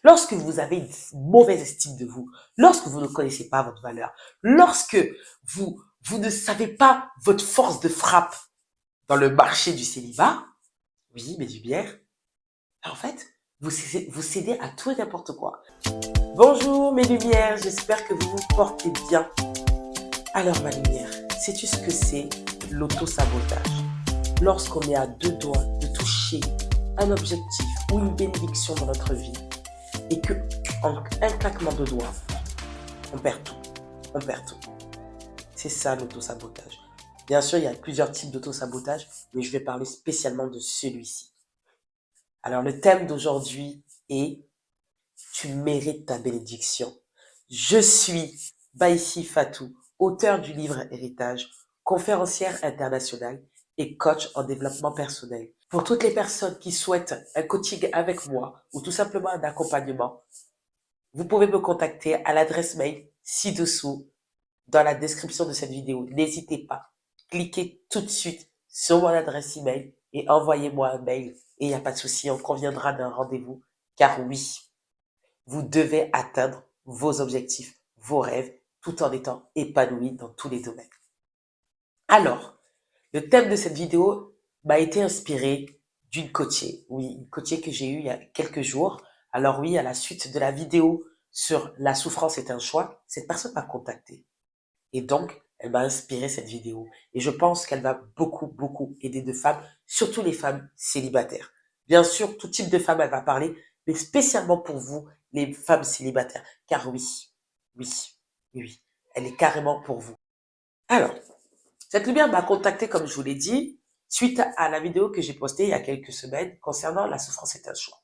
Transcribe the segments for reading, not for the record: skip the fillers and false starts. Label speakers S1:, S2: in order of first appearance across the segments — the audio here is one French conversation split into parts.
S1: lorsque vous avez une mauvaise estime de vous, lorsque vous ne connaissez pas votre valeur, lorsque vous ne savez pas votre force de frappe dans le marché du célibat, oui, mes lumières, en fait, vous cédez à tout et n'importe quoi. Bonjour mes lumières, j'espère que vous vous portez bien. Alors ma lumière, sais-tu ce que c'est l'auto-sabotage? Lorsqu'on est à deux doigts de toucher un objectif ou une bénédiction dans notre vie et que en un claquement de doigts, on perd tout. On perd tout. C'est ça l'auto-sabotage. Bien sûr, il y a plusieurs types d'auto-sabotage, mais je vais parler spécialement de celui-ci. Alors le thème d'aujourd'hui est tu mérites ta bénédiction. Je suis Baïsi Fatou, auteur du livre Héritage, conférencière internationale et coach en développement personnel. Pour toutes les personnes qui souhaitent un coaching avec moi ou tout simplement un accompagnement, vous pouvez me contacter à l'adresse mail ci-dessous dans la description de cette vidéo. N'hésitez pas, cliquez tout de suite sur mon adresse email et envoyez-moi un mail. Et il n'y a pas de souci, on conviendra d'un rendez-vous. Car oui, vous devez atteindre vos objectifs, vos rêves, tout en étant épanoui dans tous les domaines. Alors, le thème de cette vidéo m'a été inspiré d'une coachée. Oui, une coachée que j'ai eue il y a quelques jours. Alors oui, à la suite de la vidéo sur la souffrance est un choix, cette personne m'a contacté. Et donc, elle m'a inspiré cette vidéo. Et je pense qu'elle va beaucoup, beaucoup aider de femmes, surtout les femmes célibataires. Bien sûr, tout type de femmes, elle va parler, mais spécialement pour vous, les femmes célibataires. Car oui, oui, oui, elle est carrément pour vous. Alors, cette lumière m'a contacté, comme je vous l'ai dit, suite à la vidéo que j'ai postée il y a quelques semaines concernant la souffrance est un choix.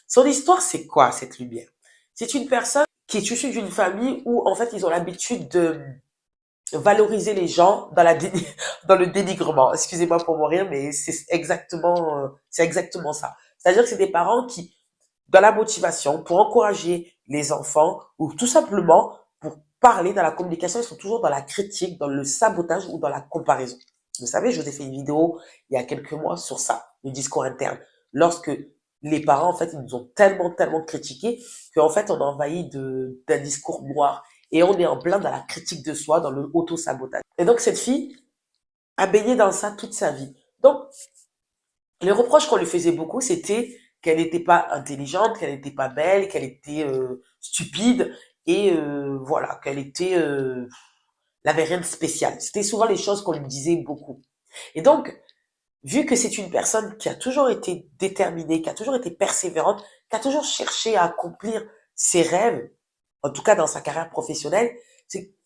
S1: Son histoire, c'est quoi, cette lumière? C'est une personne qui est issue d'une famille où, en fait, ils ont l'habitude de valoriser les gens dans dans le dénigrement. Excusez-moi pour mourir, mais c'est exactement ça. C'est-à-dire que c'est des parents qui, dans la motivation, pour encourager les enfants, ou tout simplement pour parler dans la communication, ils sont toujours dans la critique, dans le sabotage ou dans la comparaison. Vous savez, je vous ai fait une vidéo il y a quelques mois sur ça, le discours interne. Lorsque les parents, en fait, ils nous ont tellement, tellement critiqués qu'en fait, on a envahi d'un discours noir. Et on est en plein dans la critique de soi, dans le auto-sabotage. Et donc, cette fille a baigné dans ça toute sa vie. Donc, les reproches qu'on lui faisait beaucoup, c'était qu'elle n'était pas intelligente, qu'elle n'était pas belle, qu'elle était stupide, et voilà, elle avait rien de spécial. C'était souvent les choses qu'on lui disait beaucoup. Et donc, vu que c'est une personne qui a toujours été déterminée, qui a toujours été persévérante, qui a toujours cherché à accomplir ses rêves, en tout cas dans sa carrière professionnelle,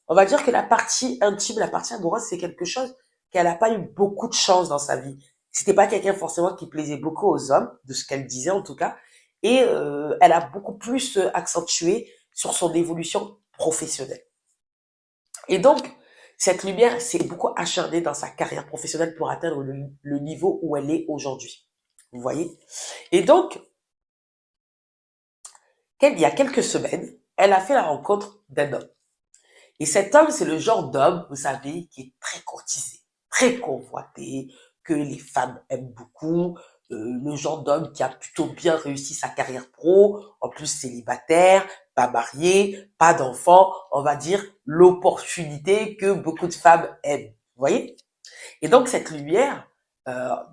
S1: on va dire que la partie intime, la partie amoureuse, c'est quelque chose qu'elle n'a pas eu beaucoup de chance dans sa vie. C'était pas quelqu'un forcément qui plaisait beaucoup aux hommes, de ce qu'elle disait en tout cas, et elle a beaucoup plus accentué sur son évolution professionnelle. Et donc, cette lumière s'est beaucoup acharnée dans sa carrière professionnelle pour atteindre le niveau où elle est aujourd'hui. Vous voyez? Et donc, il y a quelques semaines, elle a fait la rencontre d'un homme. Et cet homme, c'est le genre d'homme, vous savez, qui est très courtisé, très convoité, que les femmes aiment beaucoup, le genre d'homme qui a plutôt bien réussi sa carrière pro, en plus célibataire, pas marié, pas d'enfant, on va dire l'opportunité que beaucoup de femmes aiment. Vous voyez? Et donc cette lumière,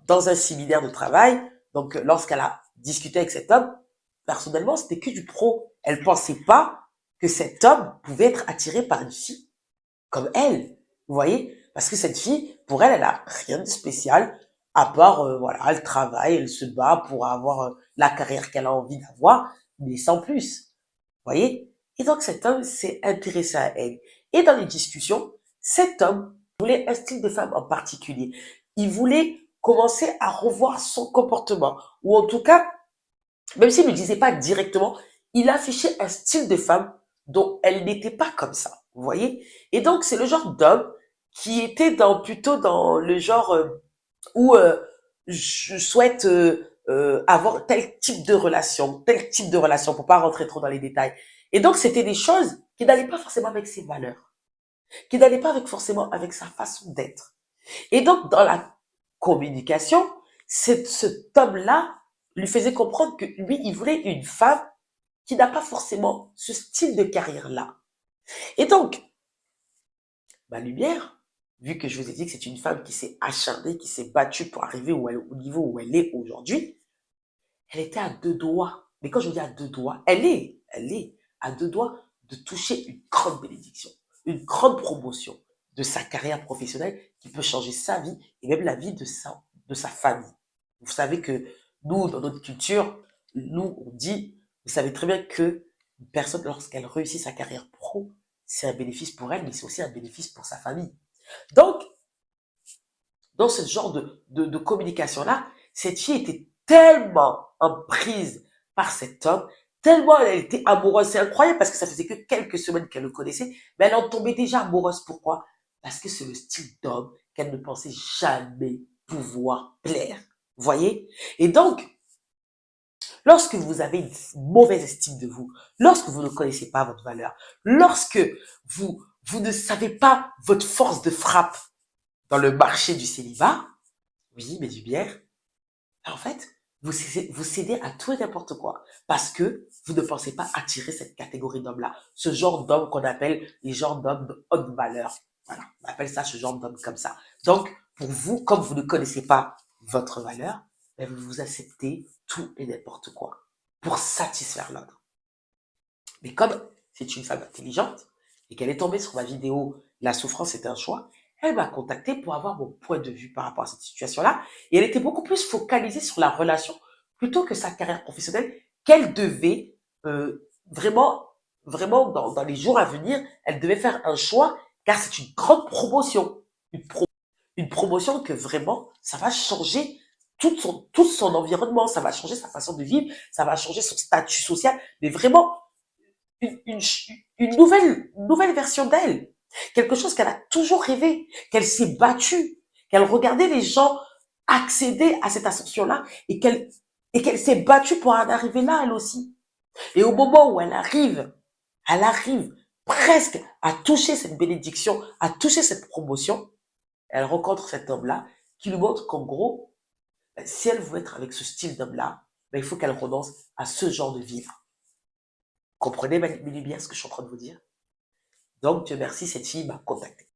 S1: dans un séminaire de travail, donc lorsqu'elle a discuté avec cet homme, personnellement, c'était que du pro. Elle pensait pas que cet homme pouvait être attiré par une fille comme elle. Vous voyez? Parce que cette fille, pour elle, elle a rien de spécial, à part, voilà, elle travaille, elle se bat pour avoir la carrière qu'elle a envie d'avoir, mais sans plus. Vous voyez? Et donc cet homme s'est intéressé à elle. Et dans les discussions, cet homme voulait un style de femme en particulier. Il voulait commencer à revoir son comportement. Ou en tout cas, même s'il ne le disait pas directement, il affichait un style de femme dont elle n'était pas comme ça. Vous voyez? Et donc, c'est le genre d'homme qui était plutôt dans le genre où je souhaite avoir tel type de relation, pour pas rentrer trop dans les détails. Et donc, c'était des choses qui n'allaient pas forcément avec ses valeurs, qui n'allaient pas forcément avec sa façon d'être. Et donc, dans la communication, cet homme-là lui faisait comprendre que lui, il voulait une femme qui n'a pas forcément ce style de carrière-là. Et donc, ma lumière, vu que je vous ai dit que c'est une femme qui s'est acharnée, qui s'est battue pour arriver au niveau où elle est aujourd'hui, elle était à deux doigts. Mais quand je dis à deux doigts, elle est à deux doigts de toucher une grande bénédiction, une grande promotion de sa carrière professionnelle qui peut changer sa vie et même la vie de sa famille. Vous savez que nous, dans notre culture, nous, on dit, vous savez très bien que une personne, lorsqu'elle réussit sa carrière pro, c'est un bénéfice pour elle, mais c'est aussi un bénéfice pour sa famille. Donc, dans ce genre de communication-là, cette fille était tellement en prise par cet homme, tellement elle était amoureuse. C'est incroyable parce que ça faisait que quelques semaines qu'elle le connaissait, mais elle en tombait déjà amoureuse. Pourquoi? Parce que c'est le style d'homme qu'elle ne pensait jamais pouvoir plaire. Vous voyez? Et donc, lorsque vous avez une mauvaise estime de vous, lorsque vous ne connaissez pas votre valeur, lorsque vous ne savez pas votre force de frappe dans le marché du célibat, oui, mais du bière, en fait, vous cédez à tout et n'importe quoi parce que vous ne pensez pas attirer cette catégorie d'hommes-là, ce genre d'hommes qu'on appelle les genres d'hommes de haute valeur. Voilà, on appelle ça ce genre d'hommes comme ça. Donc, pour vous, comme vous ne connaissez pas votre valeur, ben vous acceptez tout et n'importe quoi pour satisfaire l'autre. Mais comme c'est une femme intelligente et qu'elle est tombée sur ma vidéo La souffrance est un choix, elle m'a contacté pour avoir mon point de vue par rapport à cette situation-là. Et elle était beaucoup plus focalisée sur la relation plutôt que sa carrière professionnelle qu'elle devait vraiment, vraiment dans les jours à venir, elle devait faire un choix car c'est une grande promotion. Une promotion que vraiment, ça va changer tout son environnement, ça va changer sa façon de vivre, ça va changer son statut social, mais vraiment, une, une, une nouvelle version d'elle. Quelque chose qu'elle a toujours rêvé, qu'elle s'est battue, qu'elle regardait les gens accéder à cette ascension-là et qu'elle s'est battue pour en arriver là, elle aussi. Et au moment où elle arrive presque à toucher cette bénédiction, à toucher cette promotion, elle rencontre cet homme-là qui lui montre qu'en gros, si elle veut être avec ce style d'homme-là, il faut qu'elle renonce à ce genre de vivre. Comprenez bien ce que je suis en train de vous dire? Donc, Dieu merci, cette fille m'a contacté.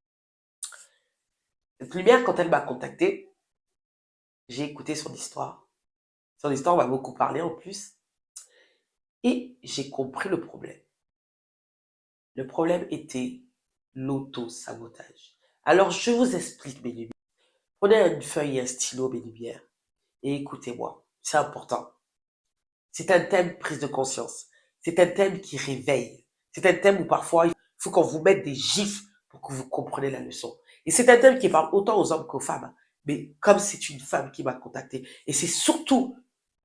S1: Cette lumière, quand elle m'a contacté, j'ai écouté son histoire. Son histoire m'a beaucoup parlé en plus. Et j'ai compris le problème. Le problème était l'auto-sabotage. Alors, je vous explique, mes lumières. Prenez une feuille et un stylo, mes lumières, et écoutez-moi. C'est important. C'est un thème prise de conscience. C'est un thème qui réveille. C'est un thème où parfois, il faut qu'on vous mette des gifs pour que vous compreniez la leçon. Et c'est un thème qui parle autant aux hommes qu'aux femmes. Mais comme c'est une femme qui m'a contacté, et c'est surtout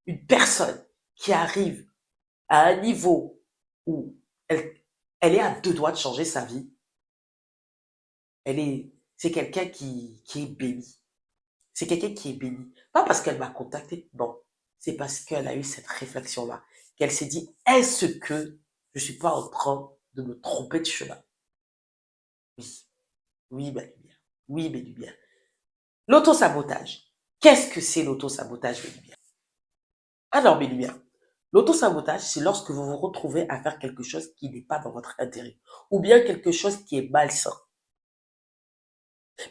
S1: une personne qui arrive à un niveau où elle, elle est à deux doigts de changer sa vie, c'est quelqu'un qui est béni. C'est quelqu'un qui est béni. Pas parce qu'elle m'a contacté, non. C'est parce qu'elle a eu cette réflexion-là. Qu'elle s'est dit, est-ce que je suis pas en train de me tromper de chemin? Oui. Oui, mes lumières. Oui, mes lumières. L'autosabotage. Qu'est-ce que c'est l'autosabotage, mes lumières? Alors, mes lumières. L'autosabotage, c'est lorsque vous vous retrouvez à faire quelque chose qui n'est pas dans votre intérêt. Ou bien quelque chose qui est malsain.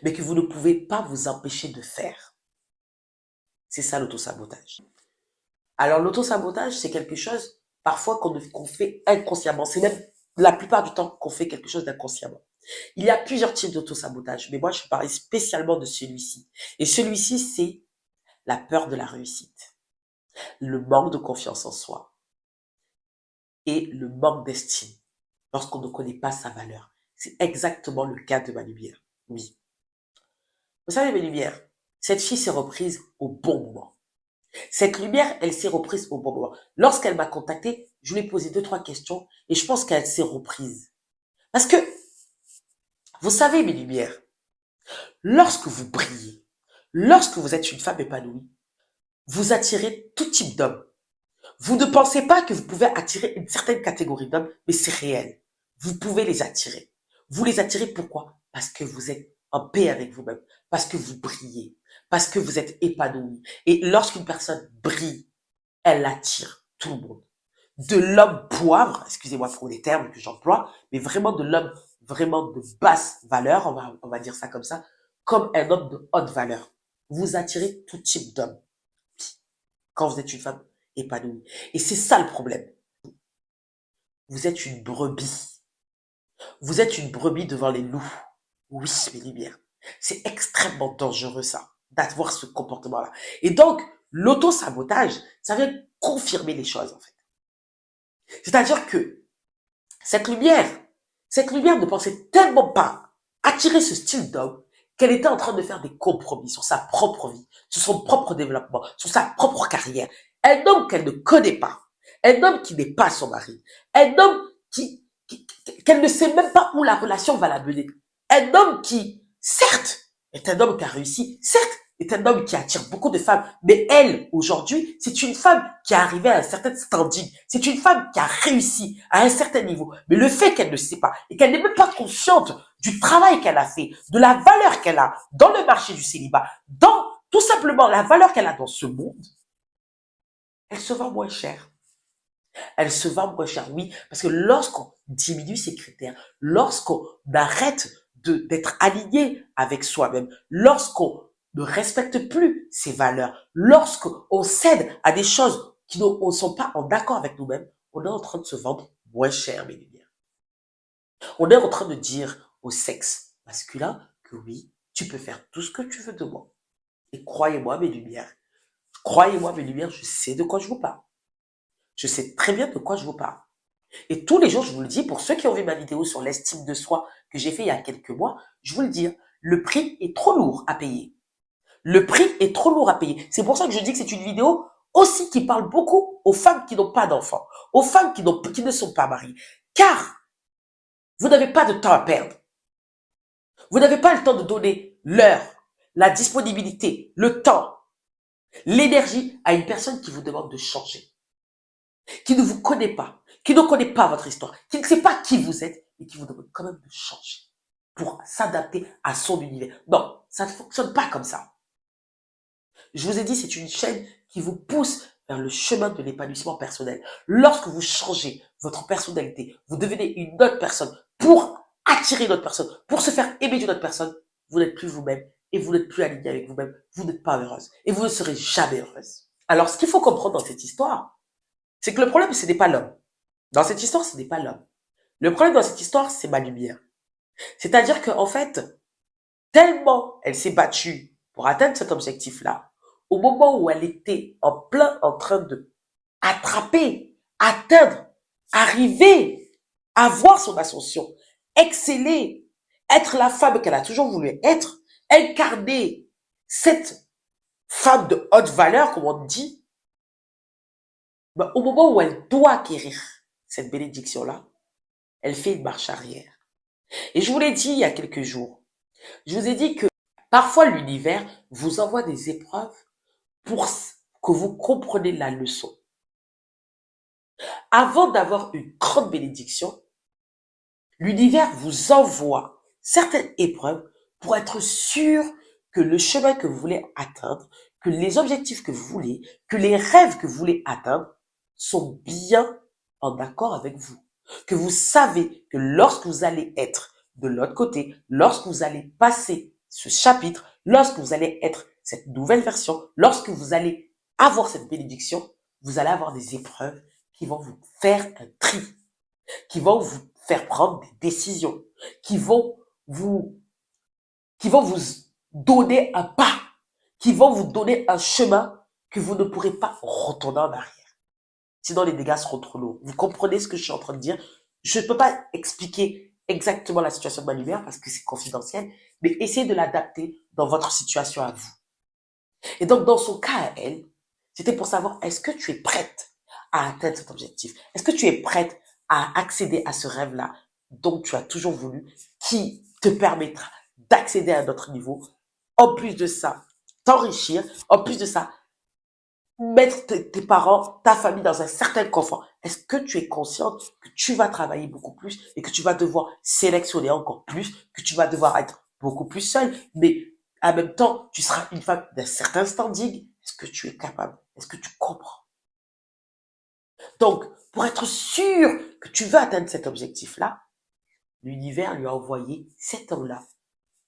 S1: Mais que vous ne pouvez pas vous empêcher de faire. C'est ça l'autosabotage. Alors l'autosabotage, c'est quelque chose parfois qu'on fait inconsciemment. C'est même la plupart du temps qu'on fait quelque chose d'inconsciemment. Il y a plusieurs types d'autosabotage, mais moi je parlais spécialement de celui-ci. Et celui-ci, c'est la peur de la réussite, le manque de confiance en soi et le manque d'estime lorsqu'on ne connaît pas sa valeur. C'est exactement le cas de ma lumière. Oui. Vous savez, mes lumières, cette fille s'est reprise au bon moment. Cette lumière, elle s'est reprise au bon moment. Lorsqu'elle m'a contacté, je lui ai posé deux, trois questions et je pense qu'elle s'est reprise. Parce que, vous savez, mes lumières, lorsque vous brillez, lorsque vous êtes une femme épanouie, vous attirez tout type d'hommes. Vous ne pensez pas que vous pouvez attirer une certaine catégorie d'hommes, mais c'est réel. Vous pouvez les attirer. Vous les attirez pourquoi? Parce que vous êtes en paix avec vous-même, parce que vous brillez, parce que vous êtes épanoui. Et lorsqu'une personne brille, elle attire tout le monde. de l'homme poivre, excusez-moi pour les termes que j'emploie, mais vraiment de l'homme vraiment de basse valeur, on va dire ça comme un homme de haute valeur. Vous attirez tout type d'homme quand vous êtes une femme épanouie. Et c'est ça le problème. Vous êtes une brebis. Vous êtes une brebis devant les loups. Oui, mes lumières. C'est extrêmement dangereux ça, d'avoir ce comportement-là. Et donc, l'auto-sabotage, ça vient confirmer les choses en fait. C'est-à-dire que cette lumière ne pensait tellement pas attirer ce style d'homme qu'elle était en train de faire des compromis sur sa propre vie, sur son propre développement, sur sa propre carrière. Un homme qu'elle ne connaît pas, un homme qui n'est pas son mari, un homme qu'elle ne sait même pas où la relation va la mener. Un homme qui, certes, est un homme qui a réussi, certes, est un homme qui attire beaucoup de femmes, mais elle, aujourd'hui, c'est une femme qui est arrivée à un certain standing. C'est une femme qui a réussi à un certain niveau. Mais le fait qu'elle ne sait pas et qu'elle n'est même pas consciente du travail qu'elle a fait, de la valeur qu'elle a dans le marché du célibat, dans tout simplement la valeur qu'elle a dans ce monde, elle se vend moins cher. Elle se vend moins cher, oui, parce que lorsqu'on diminue ses critères, lorsqu'on arrête d'être aligné avec soi-même, lorsqu'on ne respecte plus ses valeurs, lorsqu'on cède à des choses qui ne sont pas en accord avec nous-mêmes, on est en train de se vendre moins cher, mes lumières. On est en train de dire au sexe masculin que oui, tu peux faire tout ce que tu veux de moi. Et croyez-moi, mes lumières, je sais de quoi je vous parle. Je sais très bien de quoi je vous parle. Et tous les jours, je vous le dis, pour ceux qui ont vu ma vidéo sur l'estime de soi que j'ai fait il y a quelques mois, je vous le dis, le prix est trop lourd à payer. Le prix est trop lourd à payer. C'est pour ça que je dis que c'est une vidéo aussi qui parle beaucoup aux femmes qui n'ont pas d'enfants, aux femmes qui ne sont pas mariées. Car vous n'avez pas de temps à perdre. Vous n'avez pas le temps de donner l'heure, la disponibilité, le temps, l'énergie à une personne qui vous demande de changer, qui ne vous connaît pas, qui ne connaît pas votre histoire, qui ne sait pas qui vous êtes et qui vous demande quand même de changer pour s'adapter à son univers. Non, ça ne fonctionne pas comme ça. Je vous ai dit, c'est une chaîne qui vous pousse vers le chemin de l'épanouissement personnel. Lorsque vous changez votre personnalité, vous devenez une autre personne pour attirer une autre personne, pour se faire aimer d'une autre personne, vous n'êtes plus vous-même et vous n'êtes plus aligné avec vous-même. Vous n'êtes pas heureuse et vous ne serez jamais heureuse. Alors, ce qu'il faut comprendre dans cette histoire, c'est que le problème, ce n'est pas l'homme. Dans cette histoire, ce n'est pas l'homme. Le problème dans cette histoire, c'est ma lumière. C'est-à-dire qu'en fait, tellement elle s'est battue pour atteindre cet objectif-là, au moment où elle était en train de attraper, atteindre, arriver, avoir son ascension, exceller, être la femme qu'elle a toujours voulu être, incarner cette femme de haute valeur, comme on dit, ben, au moment où elle doit acquérir cette bénédiction-là, elle fait une marche arrière. Et je vous l'ai dit il y a quelques jours, je vous ai dit que parfois l'univers vous envoie des épreuves pour que vous compreniez la leçon. Avant d'avoir une grande bénédiction, l'univers vous envoie certaines épreuves pour être sûr que le chemin que vous voulez atteindre, que les objectifs que vous voulez, que les rêves que vous voulez atteindre sont bien en accord avec vous. Que vous savez que lorsque vous allez être de l'autre côté, lorsque vous allez passer ce chapitre, lorsque vous allez être cette nouvelle version, lorsque vous allez avoir cette bénédiction, vous allez avoir des épreuves qui vont vous faire un tri, qui vont vous faire prendre des décisions, qui vont vous, qui vont vous donner un pas, qui vont vous donner un chemin que vous ne pourrez pas retourner en arrière. Sinon, les dégâts seront trop lourds. Vous comprenez ce que je suis en train de dire? Je ne peux pas expliquer exactement la situation de ma lumière parce que c'est confidentiel, mais essayez de l'adapter dans votre situation à vous. Et donc, dans son cas à elle, c'était pour savoir, est-ce que tu es prête à atteindre cet objectif? Est-ce que tu es prête à accéder à ce rêve-là dont tu as toujours voulu, qui te permettra d'accéder à un autre niveau? En plus de ça, t'enrichir. En plus de ça, mettre tes parents, ta famille dans un certain confort. Est-ce que tu es consciente que tu vas travailler beaucoup plus et que tu vas devoir sélectionner encore plus, que tu vas devoir être beaucoup plus seule, mais en même temps, tu seras une femme d'un certain standing. Est-ce que tu es capable? Est-ce que tu comprends? Donc, pour être sûr que tu veux atteindre cet objectif-là, l'univers lui a envoyé cet homme-là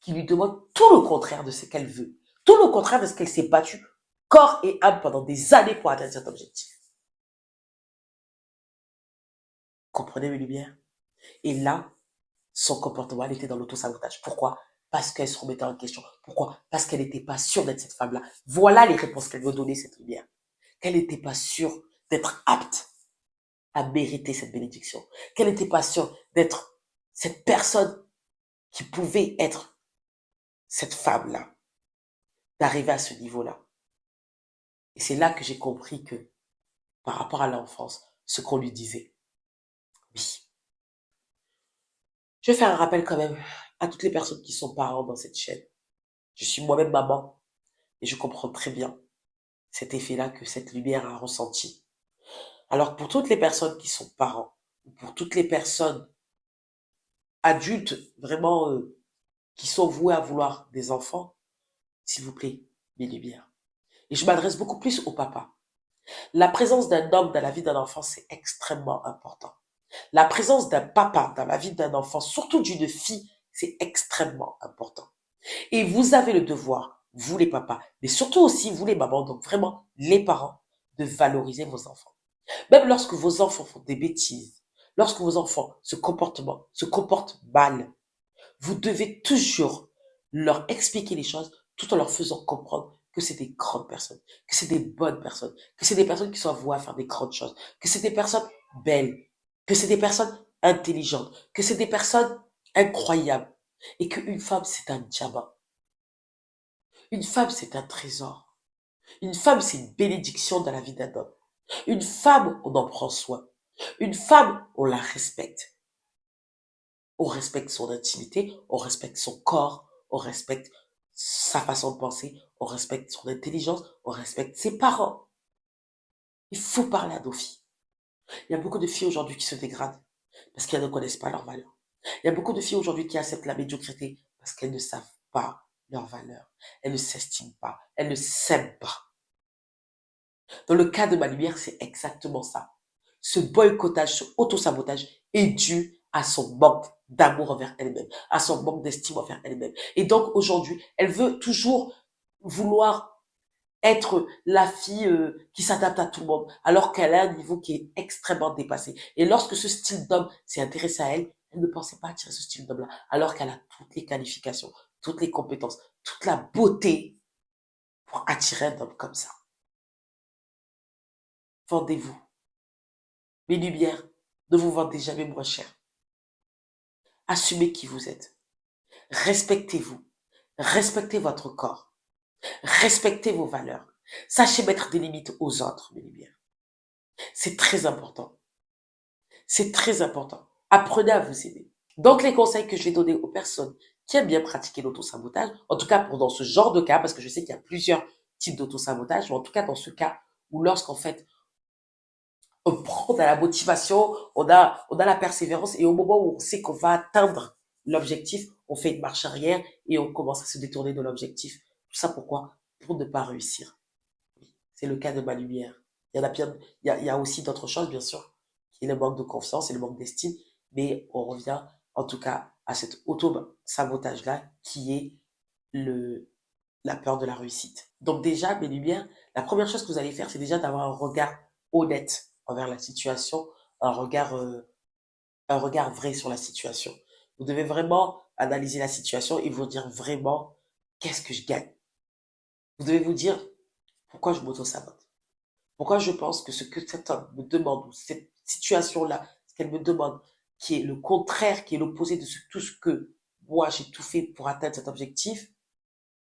S1: qui lui demande tout le contraire de ce qu'elle veut, tout le contraire de ce qu'elle s'est battue corps et âme pendant des années pour atteindre cet objectif. Comprenez mes lumières? Et là, son comportement, elle était dans l'autosabotage. Pourquoi? Parce qu'elle se remettait en question. Pourquoi? Parce qu'elle n'était pas sûre d'être cette femme-là. Voilà les réponses qu'elle veut donner, cette lumière. Qu'elle n'était pas sûre d'être apte à mériter cette bénédiction. Qu'elle n'était pas sûre d'être cette personne qui pouvait être cette femme-là, d'arriver à ce niveau-là. Et c'est là que j'ai compris que, par rapport à l'enfance, ce qu'on lui disait. Oui. Je vais faire un rappel quand même à toutes les personnes qui sont parents dans cette chaîne. Je suis moi-même maman et je comprends très bien cet effet-là que cette lumière a ressenti. Alors pour toutes les personnes qui sont parents, pour toutes les personnes adultes vraiment qui sont vouées à vouloir des enfants, s'il vous plaît, mes lumières. Et je m'adresse beaucoup plus au papa. La présence d'un homme dans la vie d'un enfant, c'est extrêmement important. La présence d'un papa dans la vie d'un enfant, surtout d'une fille, c'est extrêmement important. Et vous avez le devoir, vous les papas, mais surtout aussi vous les mamans, donc vraiment les parents, de valoriser vos enfants. Même lorsque vos enfants font des bêtises, lorsque vos enfants se comportent mal, vous devez toujours leur expliquer les choses tout en leur faisant comprendre que c'est des grandes personnes, que c'est des bonnes personnes, que c'est des personnes qui sont vouées à faire des grandes choses, que c'est des personnes belles, que c'est des personnes intelligentes, que c'est des personnes incroyables et qu'une femme, c'est un diamant. Une femme, c'est un trésor. Une femme, c'est une bénédiction dans la vie d'un homme. Une femme, on en prend soin. Une femme, on la respecte. On respecte son intimité, on respecte son corps, on respecte sa façon de penser, on respecte son intelligence, on respecte ses parents. Il faut parler à nos filles. Il y a beaucoup de filles aujourd'hui qui se dégradent parce qu'elles ne connaissent pas leur valeur. Il y a beaucoup de filles aujourd'hui qui acceptent la médiocrité parce qu'elles ne savent pas leur valeur. Elles ne s'estiment pas, elles ne s'aiment pas. Dans le cas de ma lumière, c'est exactement ça. Ce boycottage, ce autosabotage est dû à son manque d'amour envers elle-même, à son manque d'estime envers elle-même. Et donc aujourd'hui, elle veut toujours vouloir être la fille qui s'adapte à tout le monde, alors qu'elle a un niveau qui est extrêmement dépassé. Et lorsque ce style d'homme s'est intéressé à elle, elle ne pensait pas attirer ce style d'homme-là, alors qu'elle a toutes les qualifications, toutes les compétences, toute la beauté pour attirer un homme comme ça. Vendez-vous. Mes lumières, ne vous vendez jamais moins cher. Assumez qui vous êtes. Respectez-vous. Respectez votre corps. Respectez vos valeurs. Sachez mettre des limites aux autres, mes lumières. C'est très important. C'est très important. Apprenez à vous aimer. Donc, les conseils que je vais donner aux personnes qui aiment bien pratiquer l'autosabotage, en tout cas pour dans ce genre de cas, parce que je sais qu'il y a plusieurs types d'autosabotage, mais en tout cas dans ce cas où lorsqu'en fait on prend de la motivation, on a la persévérance et au moment où on sait qu'on va atteindre l'objectif, on fait une marche arrière et on commence à se détourner de l'objectif. Tout ça pourquoi? Pour ne pas réussir. C'est le cas de ma lumière. Il y en a bien, il y a aussi d'autres choses, bien sûr, qui est le manque de confiance et le manque d'estime, mais on revient, en tout cas, à cet auto-sabotage-là, qui est la peur de la réussite. Donc déjà, mes lumières, la première chose que vous allez faire, c'est déjà d'avoir un regard honnête envers la situation, un regard, euh, un regard vrai sur la situation. Vous devez vraiment analyser la situation et vous dire vraiment qu'est-ce que je gagne. Vous devez vous dire pourquoi je m'auto-sabote. Pourquoi je pense que ce que cet homme me demande, ou cette situation-là, ce qu'elle me demande, qui est le contraire, qui est l'opposé de tout ce que moi j'ai tout fait pour atteindre cet objectif,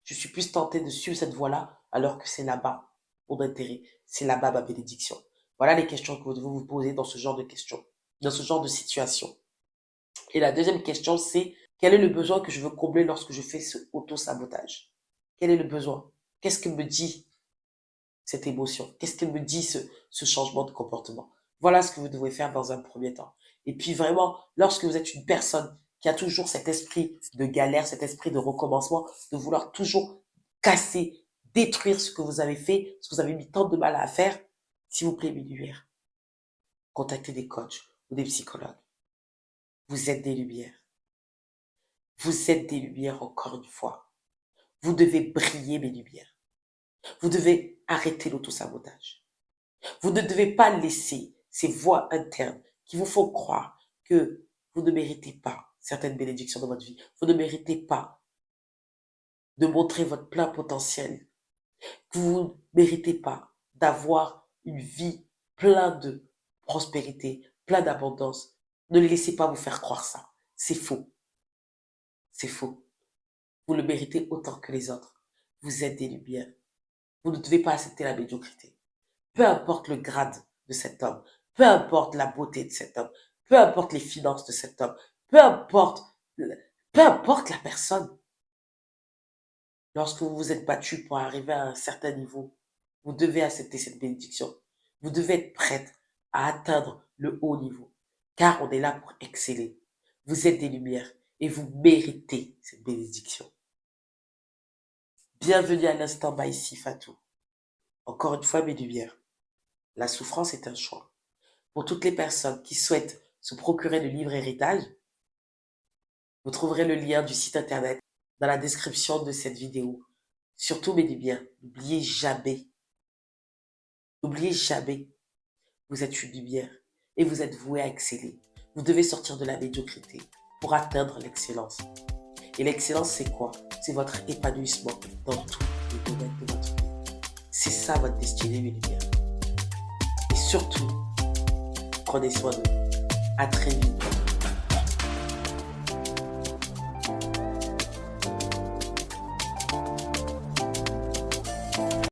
S1: je suis plus tenté de suivre cette voie-là, alors que c'est là-bas mon intérêt, c'est là-bas ma bénédiction. Voilà les questions que vous devez vous poser dans ce genre de questions, dans ce genre de situation. Et la deuxième question, c'est quel est le besoin que je veux combler lorsque je fais ce auto-sabotage? Quel est le besoin? Qu'est-ce que me dit cette émotion? Qu'est-ce qu'elle me dit ce changement de comportement? Voilà ce que vous devez faire dans un premier temps. Et puis vraiment, lorsque vous êtes une personne qui a toujours cet esprit de galère, cet esprit de recommencement, de vouloir toujours casser, détruire ce que vous avez fait, ce que vous avez mis tant de mal à faire, s'il vous plaît, mes lumières, contactez des coachs ou des psychologues. Vous êtes des lumières. Vous êtes des lumières encore une fois. Vous devez briller, mes lumières. Vous devez arrêter l'autosabotage. Vous ne devez pas laisser ces voix internes qui vous font croire que vous ne méritez pas certaines bénédictions dans votre vie. Vous ne méritez pas de montrer votre plein potentiel. Que vous ne méritez pas d'avoir une vie pleine de prospérité, pleine d'abondance. Ne laissez pas vous faire croire ça. C'est faux. C'est faux. Vous le méritez autant que les autres. Vous êtes des lumières. Vous ne devez pas accepter la médiocrité. Peu importe le grade de cet homme, peu importe la beauté de cet homme, peu importe les finances de cet homme, peu importe, peu importe la personne. Lorsque vous vous êtes battu pour arriver à un certain niveau, vous devez accepter cette bénédiction. Vous devez être prête à atteindre le haut niveau, car on est là pour exceller. Vous êtes des lumières et vous méritez cette bénédiction. Bienvenue à l'instant by Fatou. Encore une fois, mes lumières, la souffrance est un choix. Pour toutes les personnes qui souhaitent se procurer le livre héritage, vous trouverez le lien du site internet dans la description de cette vidéo. Surtout, mes lumières, n'oubliez jamais, vous êtes une lumière et vous êtes voué à exceller. Vous devez sortir de la médiocrité pour atteindre l'excellence. Et l'excellence, c'est quoi? C'est votre épanouissement dans tous les domaines de votre vie. C'est ça votre destinée, mes lumières. Et surtout, prenez soin de vous. À très vite.